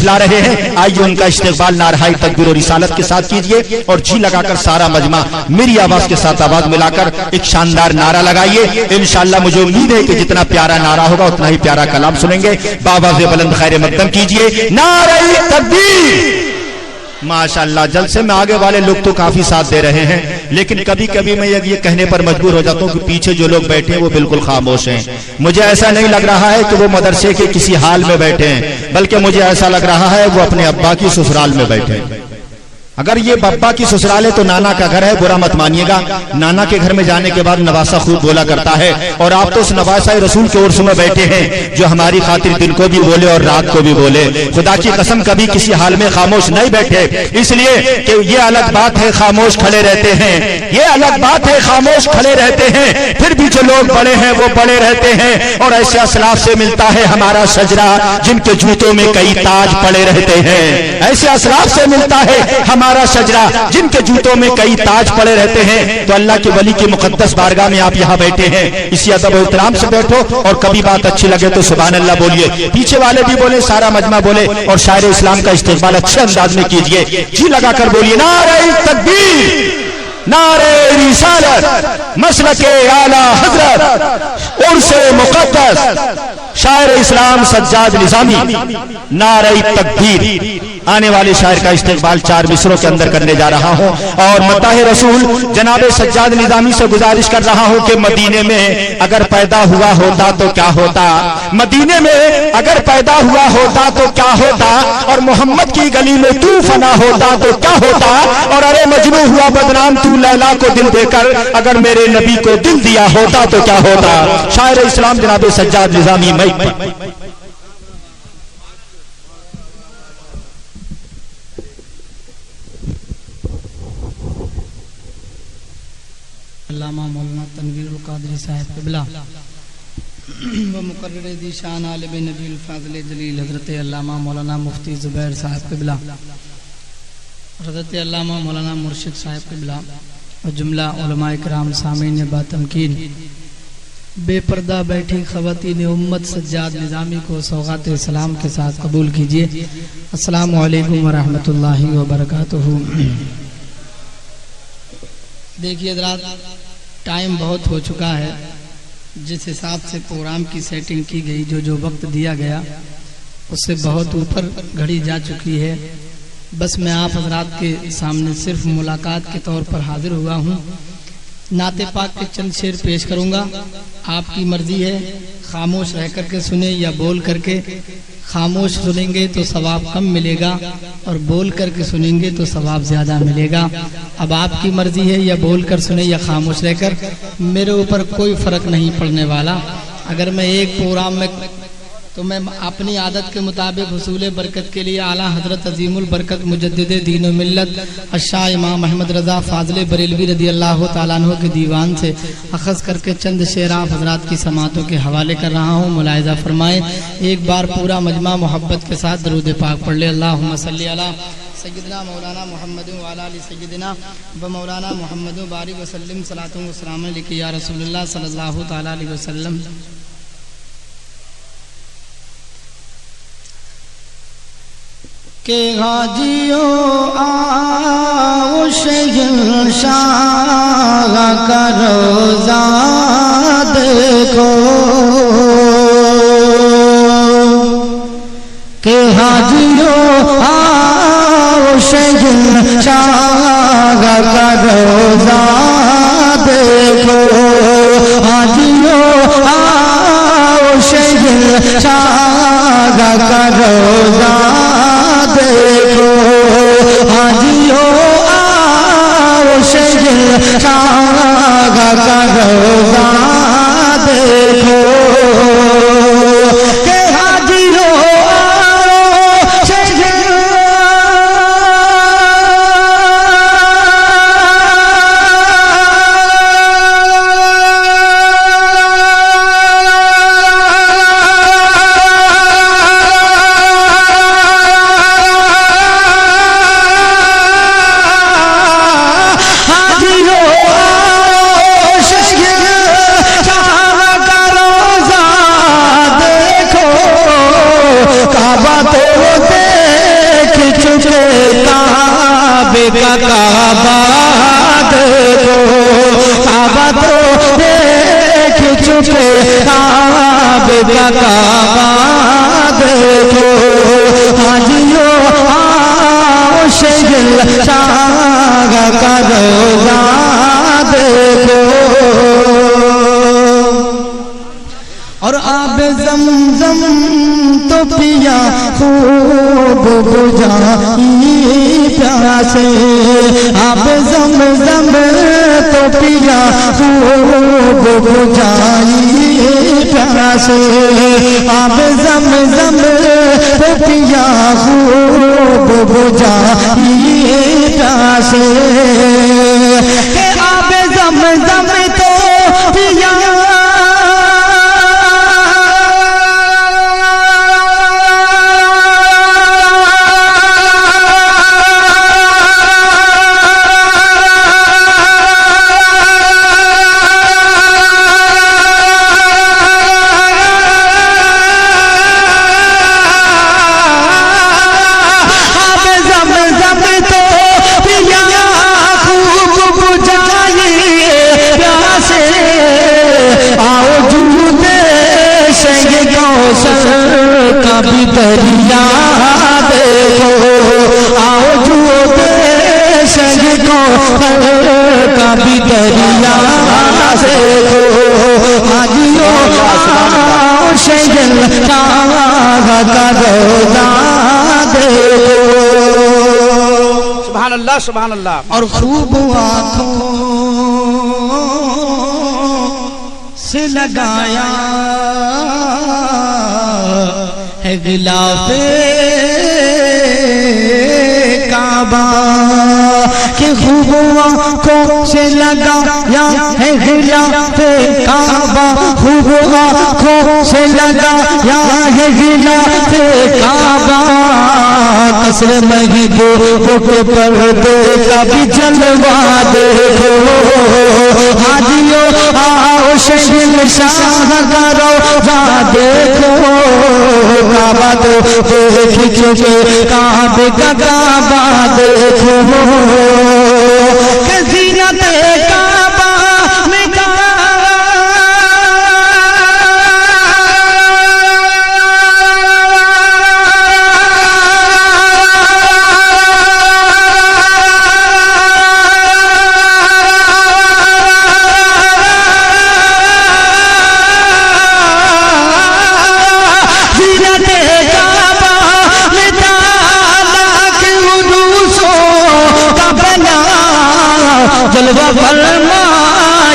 جھٹلا رہے ہیں، آئیے ان کا استقبال نعرہ تکبیر و رسالت کے ساتھ کیجئے اور جی لگا کر سارا مجمع میری آواز کے ساتھ آواز ملا کر ایک شاندار نعرہ لگائیے۔ انشاءاللہ مجھے امید ہے کہ جتنا پیارا نعرہ ہوگا اتنا ہی پیارا کلام سنیں گے۔ بآواز بلند خیر مقدم کیجئے نعرہ تکبیر۔ ماشاءاللہ جلسے میں آگے والے لوگ تو کافی ساتھ دے رہے ہیں، لیکن کبھی کبھی میں یہ کہنے پر مجبور ہو جاتا ہوں کہ پیچھے جو لوگ بیٹھے ہیں وہ بالکل خاموش ہیں۔ مجھے ایسا نہیں لگ رہا ہے کہ وہ مدرسے کے کسی حال میں بیٹھے ہیں، بلکہ مجھے ایسا لگ رہا ہے وہ اپنے ابا کی سسرال میں بیٹھے ہیں۔ اگر یہ ابا کی سسرال ہے تو نانا کا گھر ہے، برا مت مانیے گا۔ نانا کے گھر میں جانے کے بعد نواسا خوب بولا کرتا ہے، اور آپ تو اس نواسا رسول کے عرس میں بیٹھے ہیں جو ہماری خاطر دن کو بھی بولے اور رات کو بھی بولے۔ خدا کی قسم کبھی کسی حال میں خاموش نہیں بیٹھے، اس لیے کہ یہ الگ بات ہے خاموش کھڑے رہتے ہیں، یہ الگ بات ہے خاموش کھڑے رہتے ہیں، پھر بھی جو لوگ بڑے ہیں وہ بڑے رہتے ہیں۔ اور ایسے اسلاف سے ملتا ہے ہمارا شجرہ جن کے جوتوں میں کئی تاج پڑے رہتے ہیں، ایسے اسلاف سے ملتا ہے ہمارا شجرہ جن کے جوتوں میں کئی تاج پڑے رہتے ہیں۔ تو اللہ کے ولی کی مقدس بارگاہ میں آپ یہاں بیٹھے ہیں، اسی ادب و احترام سے بیٹھو، اور کبھی بات اچھی لگے تو سبحان اللہ بولیے، پیچھے والے بھی بولے، سارا مجمع بولے، اور شاعر اسلام کا استقبال اچھے انداز میں کیجئے۔ جی لگا کر بولیے نعرہ تکبیر، نعرہ رسالت، مسلک اعلیٰ حضرت، عرس مقدس شاعر اسلام سجاد نظامی، نعرہ تکبیر۔ آنے والے شاعر کا استقبال 4 مصروں کے اندر کرنے جا رہا ہوں، اور مداح رسول جناب سجاد نظامی سے گزارش کر رہا ہوں کہ مدینے میں اگر پیدا ہوا ہوتا تو کیا ہوتا، مدینے میں اگر پیدا ہوا ہوتا تو کیا ہوتا، اور محمد کی گلی میں تو فنا ہوتا تو کیا ہوتا، اور ارے مجنوں ہوا بدنام تو لیلا کو دل دے کر اگر میرے نبی کو دل دیا ہوتا تو کیا ہوتا۔ شاعر اسلام جناب سجاد نظامی میں علامہ مولانا تنویر القادری صاحب قبلہ و مقرر دی شان عالم نبی الفاضل جلیل حضرت علامہ مولانا مفتی زبیر صاحب قبلہ، حضرت علامہ مولانا مرشد صاحب قبلہ اور جملہ علماء کرام سامعین با تمکین، بے پردہ بیٹھی خواتین امت سجاد نظامی کو سوغات سلام کے ساتھ قبول کیجئے۔ السلام علیکم ورحمۃ اللہ وبرکاتہ۔ دیکھیے حضرات، ٹائم بہت ہو چکا ہے، جس حساب سے پروگرام کی سیٹنگ کی گئی، جو وقت دیا گیا اس سے بہت اوپر گھڑی جا چکی ہے۔ بس میں آپ حضرات کے سامنے صرف ملاقات کے طور پر حاضر ہوا ہوں۔ نعت پاک کے چند شعر پیش کروں گا، آپ کی مرضی ہے خاموش رہ کر کے سنیں یا بول کر کے۔ خاموش سنیں گے تو ثواب کم ملے گا، اور بول کر کے سنیں گے تو ثواب زیادہ ملے گا۔ اب آپ کی مرضی ہے یا بول کر سنیں یا خاموش رہ کر، میرے اوپر کوئی فرق نہیں پڑنے والا۔ اگر میں ایک پروگرام میں تو میں اپنی عادت کے مطابق حصول برکت کے لیے اعلیٰ حضرت عظیم البرکت مجدد دین و ملت الشاہ امام احمد رضا فاضل بریلوی رضی اللہ تعالیٰ عنہ کے دیوان سے اخذ کر کے چند شعر آپ حضرات کی سماعتوں کے حوالے کر رہا ہوں، ملاحظہ فرمائیں۔ ایک بار پورا مجمع محبت کے ساتھ درود پاک پڑھ لے۔ اللہم صلی علی سیدنا مولانا محمد و علی سیدنا و مولانا محمد و بارک وسلم، صلاۃ و سلام علیک یا رسول اللہ صلی اللہ تعالیٰ علیہ وسلم۔ کہ حاجیوں آؤ شہنشاہ کا روزہ دیکھو، کہ حاجیوں آؤ شہنشاہ کا روزہ دیکھو، حاجیوں آؤ شہنشاہ کا روزہ دیکھو، حاجیوں آؤ شہنشاہ کا روزہ دیکھو، کہ حاجیوں آؤ کا کعبہ دیکھو، کعبہ تو دیکھ چکے، کعبے کا کعبہ دیکھو، حاجیوں آؤ شہر شاہ کا روزہ دیکھو، اور آب زمزم تو پیا خوب بجھائی پیاسے، آب زمزم تو پیا خوب بجھائی پیاسے، آب زمزم تو پیا خوب بجھائی پیاسے، کہ آب زمزم تو پیا کا بھی دریا دیکھو، آؤ جو شہ کو کا بھی دریا دیکھو، حاجیوں آؤ شہر شاہ کا روزہ دیکھو، سبحان اللہ سبحان اللہ، اور خوب آنکھوں سے لگایا ہے غلاف کعبہ، کہ خوب آنکھوں سے لگایا ہے غلاف کعبہ، خوب آنکھوں سے لگایا ہے غلاف کعبہ، قصر محبوب کے پردے کا بھی جلوہ دیکھو، حاجیوں آؤ شہر شاہ کا روزہ دیکھو، کعبہ تو دیکھ چکے، کعبے کا کعبہ دیکھو، کہ زینت کعبہ میں جلوہ فرما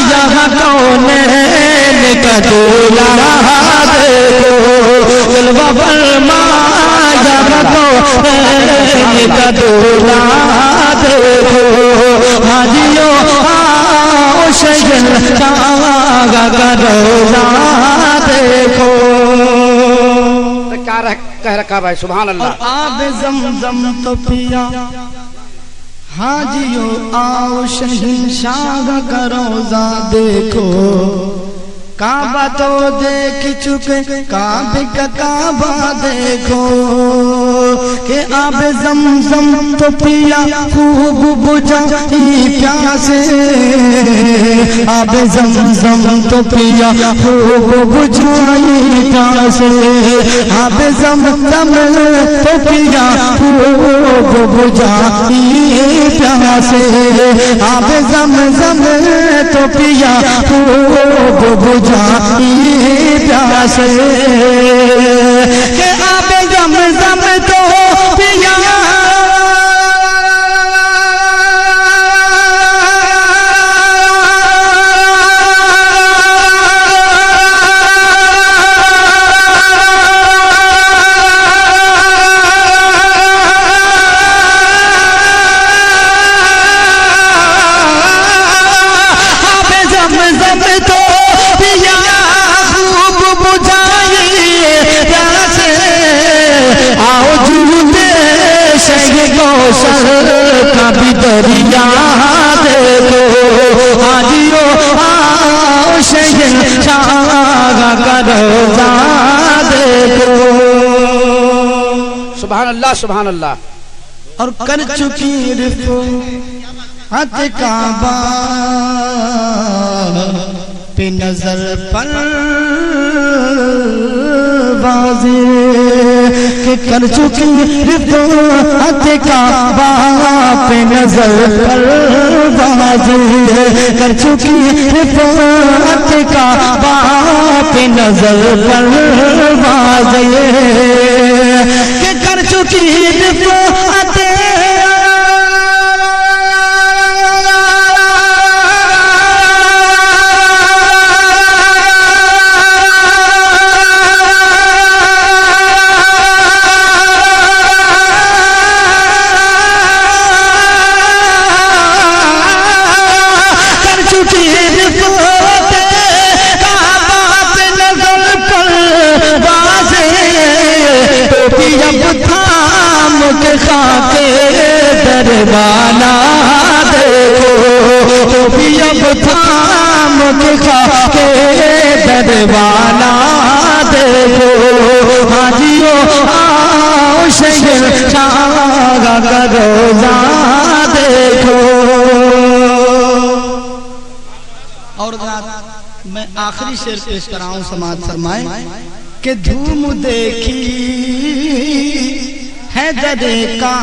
یہاں کونین کا دولہا دیکھو، جلوہ فرما یہاں کونین کا دولہا دیکھو، حاجیوں آؤ شہر شاہ کا روزہ دیکھو، کیا کہہ رکھا بھائی، سبحان اللہ، آب زمزم تو پیا، حاجیوں آؤ شہنشاہ کا روزہ دیکھو، کعبہ تو دیکھ چکے، کعبے کا کعبہ دیکھو، کہ آب زمزم تو پیا خوب بجھائی پیاسے، آب زمزم تو پیا خوب بجھائی پیاسے، آب زمزم تو پیا خوب بجھائی پیاسے، آب زمزم تو پیا خوب بجھائی پیاسے، کہ آب زمزم تو پیا کا بھی دریا دیکھو، حاجیوں آؤ شہر شاہ کا روزہ دیکھو، سبحان اللہ سبحان اللہ، اور کر چکی رفعت کعبہ پہ نظر پر واضح کہ کر چکی رفعت کعبہ پہ نظر پر واضح کر چکی رفعت کعبہ پہ نظر پر واضح کہ کر چکی رفعت دربانا دیکھو تو بھی اب تھام کے خاکے دربانا دیکھو حاجیو آؤ شہنشاہ کا روزہ دیکھو. اور میں آخری شعر پیش کر رہا ہوں سماعت فرمائیں کہ دھوم دیکھی حیدر کا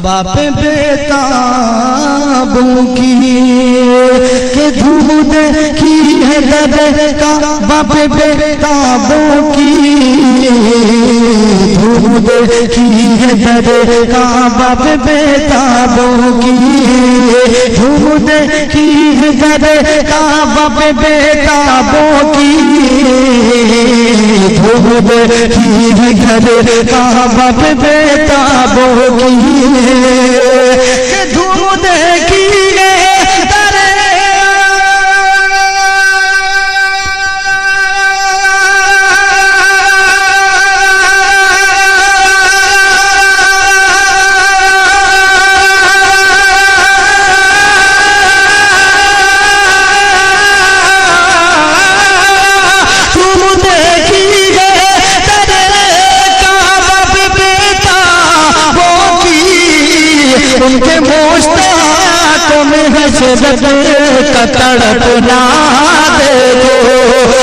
باپ بیتابوں کی کہ دھوم دیکھی حیدر کا باپ بیتابوں کی دھوم دیکھی حیدر کا باپ بیتابوں کی دھوم دیکھی حیدر کا باپ بیتابوں کی دھوم دیکھی حیدر کا باپ بیتابوں کی کہ دھوم دیکھی ان کے مشتاقوں میں حسرت کا تڑپنا دیکھو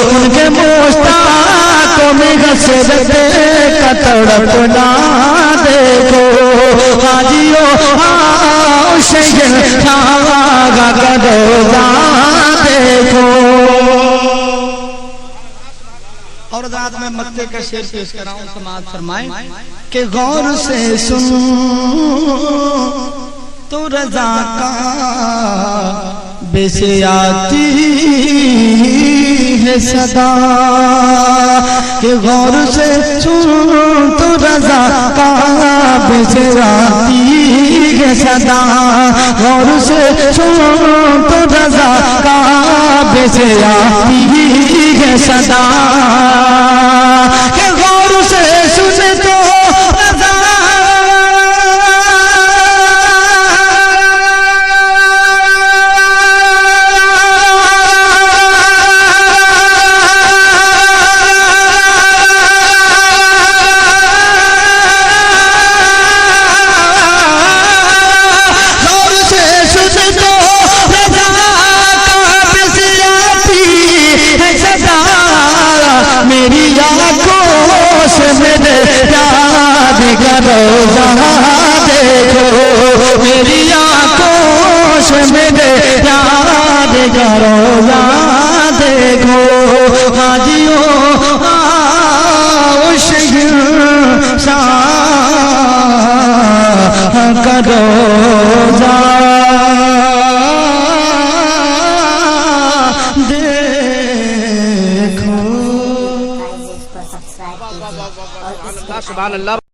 ان کے مشتاقوں میں حسرت کا تڑپنا دیکھو حاجیو آؤ شہنشاہ کا روزہ دیکھو. اور ذات میں مکے کا شعر پیش کر رہا ہوں سماعت فرمائیں کہ غور سے سن تو رضا کا بے سے آتی ہے صدا کہ غور سے سن تو رضا کا بے سے آتی ہے صدا غور سے سن تو رضا کا بے سے آتی ہے صدا کہ غور سے سن تو میری آنکھوں سے میرے یاد کا روزہ دیکھو میری آنکھوں سے میرے یاد کا روزہ دیکھو حاجیو آؤ شہنشاہ کا روزہ سبحان اللہ.